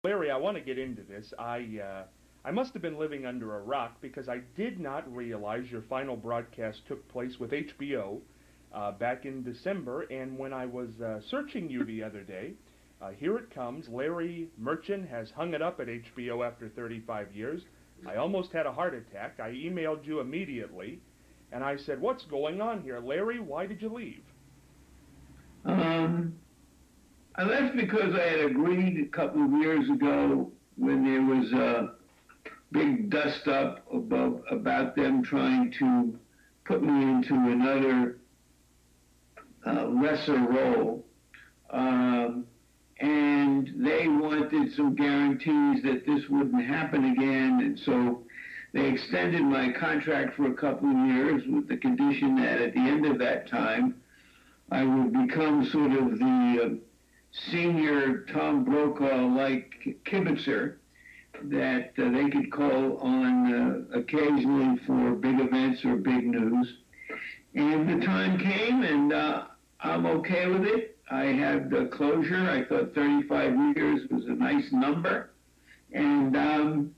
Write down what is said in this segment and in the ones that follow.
Larry, I want to get into this. I must have been living under a rock because I did not realize your final broadcast took place with HBO back in December. And when I was searching you the other day, here it comes. Larry Merchant has hung it up at HBO after 35 years. I almost had a heart attack. I emailed you immediately, and I said, "What's going on here, Larry? Why did you leave?" Um, I left because I had agreed a couple of years ago when there was a big dust up about them trying to put me into another lesser role. And they wanted some guarantees that this wouldn't happen again. And so they extended my contract for a couple of years with the condition that at the end of that time, I would become sort of the senior Tom Brokaw-like kibitzer that they could call on occasionally for big events or big news. And the time came, and I'm okay with it. I had closure. I thought 35 years was a nice number. And I'm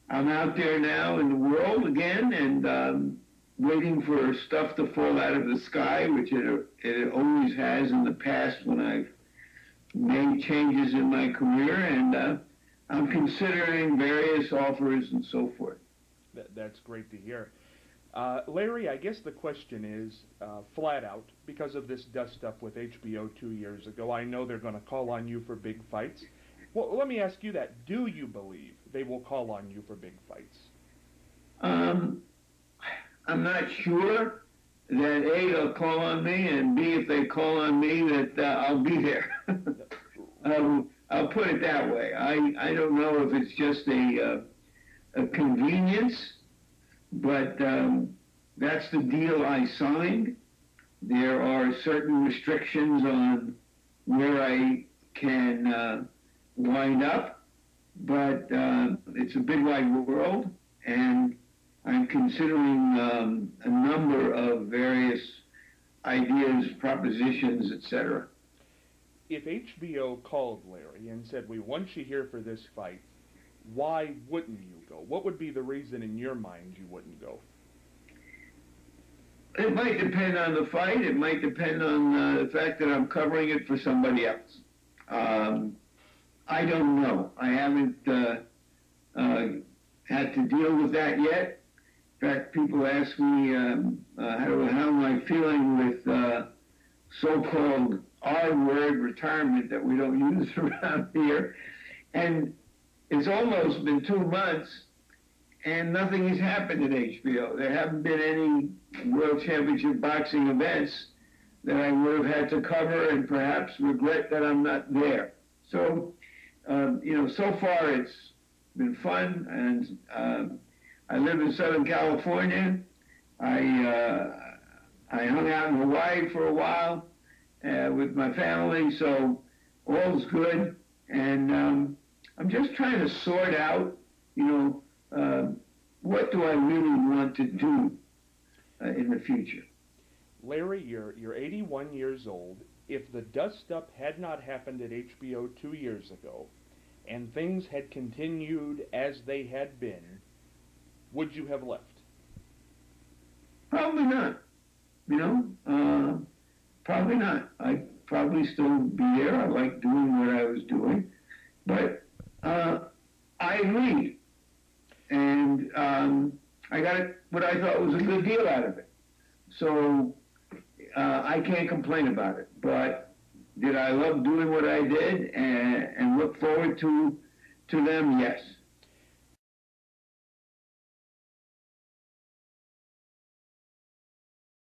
out there now in the world again, and waiting for stuff to fall out of the sky, which it always has in the past when I've made changes in my career, and I'm considering various offers and so forth. That's great to hear. Larry, I guess the question is, flat out, because of this dust up with HBO 2 years ago, I know they're going to call on you for big fights. Well, let me ask you that. Do you believe they will call on you for big fights? Um, I'm not sure that A, they'll call on me, and B, if they call on me, that I'll be there. I'll put it that way. I don't know if it's just a convenience, but that's the deal I signed. There are certain restrictions on where I can wind up, but it's a big wide world, and I'm considering a number of various ideas, propositions, etc. If HBO called Larry and said, "We want you here for this fight," why wouldn't you go? What would be the reason in your mind you wouldn't go? It might depend on the fight. It might depend on the fact that I'm covering it for somebody else. I don't know. I haven't had to deal with that yet. In fact, people ask me how am I feeling with so-called R-word retirement that we don't use around here. And it's almost been 2 months, and nothing has happened at HBO. There haven't been any World Championship boxing events that I would have had to cover and perhaps regret that I'm not there. So, so far it's been fun, and I live in Southern California. I hung out in Hawaii for a while with my family, so all's good. And I'm just trying to sort out, what do I really want to do in the future. Larry, you're 81 years old. If the dust-up had not happened at HBO 2 years ago, and things had continued as they had been, would you have left? Probably not. Probably not. I'd probably still be there. I like doing what I was doing. But I agreed. And I got what I thought was a good deal out of it. So I can't complain about it. But did I love doing what I did and look forward to them? Yes.